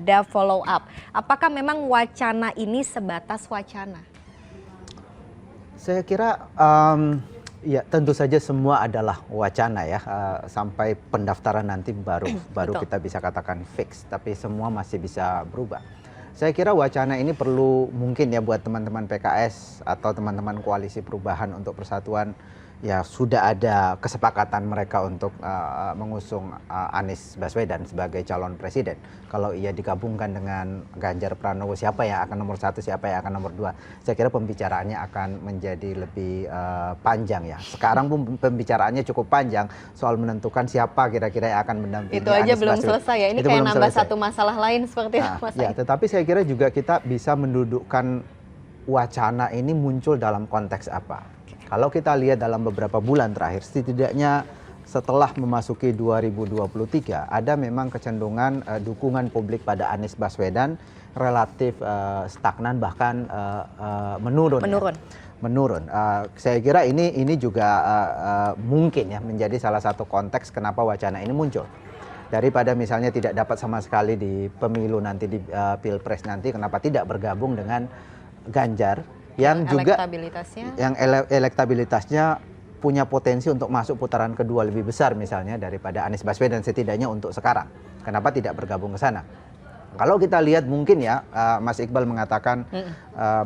ada follow up. Apakah memang wacana ini sebatas wacana? Saya kira ya tentu saja semua adalah wacana ya, sampai pendaftaran nanti baru kita bisa katakan fix, tapi semua masih bisa berubah. Saya kira wacana ini perlu mungkin ya buat teman-teman PKS atau teman-teman Koalisi Perubahan untuk Persatuan, ya sudah ada kesepakatan mereka untuk mengusung Anies Baswedan sebagai calon presiden. Kalau ia digabungkan dengan Ganjar Pranowo, siapa yang akan nomor 1, siapa yang akan nomor 2, saya kira pembicaraannya akan menjadi lebih panjang ya. Sekarang pun pembicaraannya cukup panjang soal menentukan siapa kira-kira yang akan mendampingi Itu aja Anies belum Baswedan. selesai ya, ini Itu kayak belum nambah selesai. satu masalah lain seperti itu Mas Ya, Said. tetapi saya kira juga kita bisa mendudukkan wacana ini muncul dalam konteks apa. Kalau kita lihat dalam beberapa bulan terakhir, setidaknya setelah memasuki 2023, ada memang kecenderungan dukungan publik pada Anies Baswedan relatif stagnan, bahkan menurun. Menurun. Menurun. Saya kira ini juga mungkin ya menjadi salah satu konteks kenapa wacana ini muncul. Daripada misalnya tidak dapat sama sekali di pemilu nanti, di Pilpres nanti, kenapa tidak bergabung dengan Ganjar yang juga elektabilitasnya punya potensi untuk masuk putaran kedua lebih besar misalnya daripada Anies Baswedan setidaknya untuk sekarang. Kenapa tidak bergabung ke sana? Kalau kita lihat mungkin ya, Mas Iqbal mengatakan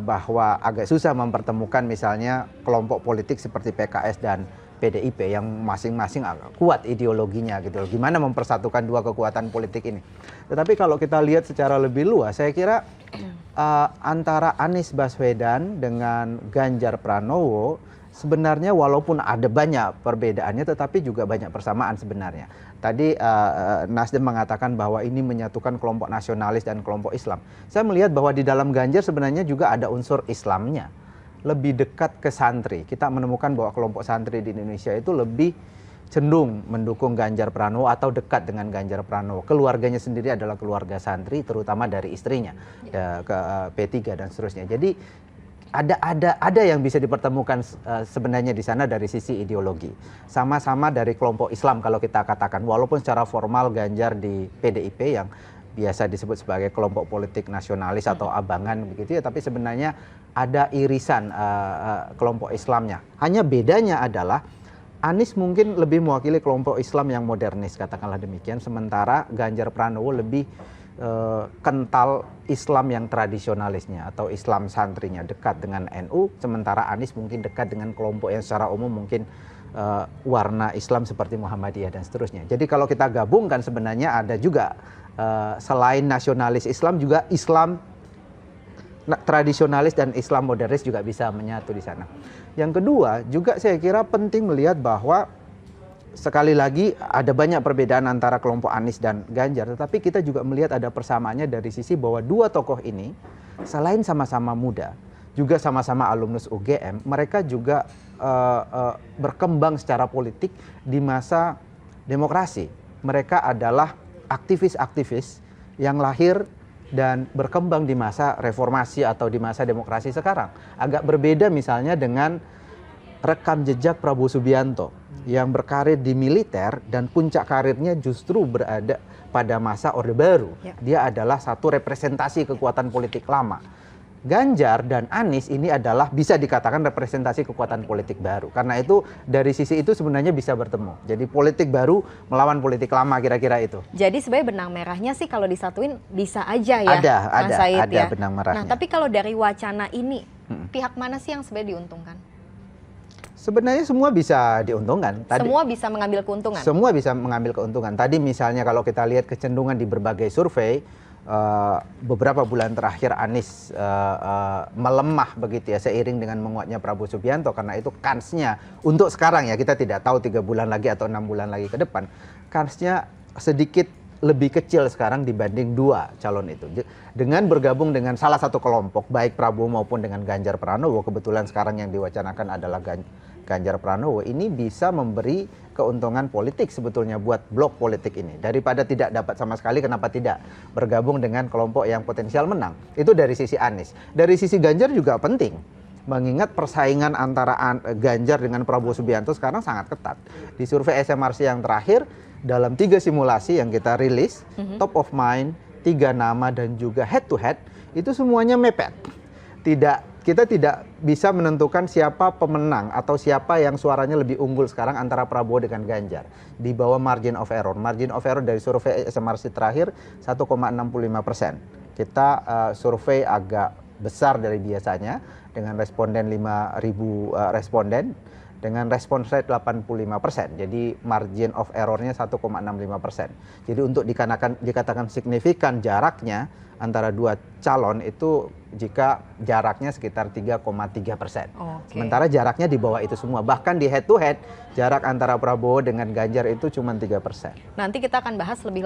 bahwa agak susah mempertemukan misalnya kelompok politik seperti PKS dan PDIP yang masing-masing agak kuat ideologinya gitu. Gimana mempersatukan dua kekuatan politik ini? Tetapi kalau kita lihat secara lebih luas, saya kira antara Anies Baswedan dengan Ganjar Pranowo sebenarnya walaupun ada banyak perbedaannya, tetapi juga banyak persamaan sebenarnya. Tadi Nasdem mengatakan bahwa ini menyatukan kelompok nasionalis dan kelompok Islam. Saya melihat bahwa di dalam Ganjar sebenarnya juga ada unsur Islamnya. Lebih dekat ke santri. Kita menemukan bahwa kelompok santri di Indonesia itu lebih cenderung mendukung Ganjar Pranowo atau dekat dengan Ganjar Pranowo. Keluarganya sendiri adalah keluarga santri, terutama dari istrinya ke P3 dan seterusnya. Jadi ada yang bisa dipertemukan sebenarnya di sana dari sisi ideologi. Sama-sama dari kelompok Islam kalau kita katakan, walaupun secara formal Ganjar di PDIP yang biasa disebut sebagai kelompok politik nasionalis atau abangan begitu ya, tapi sebenarnya ada irisan kelompok Islamnya. Hanya bedanya adalah Anies mungkin lebih mewakili kelompok Islam yang modernis, katakanlah demikian, sementara Ganjar Pranowo lebih kental Islam yang tradisionalisnya atau Islam santrinya, dekat dengan NU, sementara Anies mungkin dekat dengan kelompok yang secara umum mungkin warna Islam seperti Muhammadiyah dan seterusnya. Jadi kalau kita gabungkan sebenarnya ada juga selain nasionalis Islam juga Islam tradisionalis dan Islam modernis juga bisa menyatu di sana. Yang kedua juga saya kira penting melihat bahwa sekali lagi ada banyak perbedaan antara kelompok Anies dan Ganjar, tetapi kita juga melihat ada persamaannya dari sisi bahwa dua tokoh ini selain sama-sama muda, juga sama-sama alumnus UGM, mereka juga berkembang secara politik di masa demokrasi. Mereka adalah aktivis-aktivis yang lahir dan berkembang di masa reformasi atau di masa demokrasi sekarang. Agak berbeda misalnya dengan rekam jejak Prabowo Subianto yang berkarir di militer dan puncak karirnya justru berada pada masa Orde Baru. Dia adalah satu representasi kekuatan politik lama. Ganjar dan Anies ini adalah bisa dikatakan representasi kekuatan politik baru. Karena itu dari sisi itu sebenarnya bisa bertemu. Jadi politik baru melawan politik lama, kira-kira itu. Jadi sebenarnya benang merahnya sih kalau disatuin bisa aja ya. Ada benang merahnya. Nah, tapi kalau dari wacana ini pihak mana sih yang sebenarnya diuntungkan? Sebenarnya semua bisa diuntungkan. Semua bisa mengambil keuntungan? Semua bisa mengambil keuntungan. Tadi misalnya kalau kita lihat kecenderungan di berbagai survei, beberapa bulan terakhir Anies melemah begitu ya, seiring dengan menguatnya Prabowo Subianto. Karena itu kansnya untuk sekarang ya, kita tidak tahu 3 bulan lagi atau 6 bulan lagi ke depan, kansnya sedikit lebih kecil sekarang dibanding dua calon itu. Dengan bergabung dengan salah satu kelompok, baik Prabowo maupun dengan Ganjar Pranowo, kebetulan sekarang yang diwacanakan adalah Ganjar Pranowo, ini bisa memberi keuntungan politik sebetulnya buat blok politik ini. Daripada tidak dapat sama sekali, kenapa tidak bergabung dengan kelompok yang potensial menang? Itu dari sisi Anies. Dari sisi Ganjar juga penting, mengingat persaingan antara Ganjar dengan Prabowo Subianto sekarang sangat ketat. Di survei SMRC yang terakhir, dalam 3 simulasi yang kita rilis, top of mind tiga nama dan juga head to head itu semuanya mepet. Kita tidak bisa menentukan siapa pemenang atau siapa yang suaranya lebih unggul sekarang antara Prabowo dengan Ganjar. Di bawah margin of error. Margin of error dari survei SMRC terakhir 1,65%. Kita survei agak besar dari biasanya dengan responden 5.000 responden dengan respons rate 85%. Jadi margin of errornya 1,65%. Jadi untuk dikatakan signifikan jaraknya antara dua calon itu jika jaraknya sekitar 3,3%. Sementara jaraknya di bawah itu semua. Bahkan di head to head jarak antara Prabowo dengan Ganjar itu cuma 3%. Nanti kita akan bahas lebih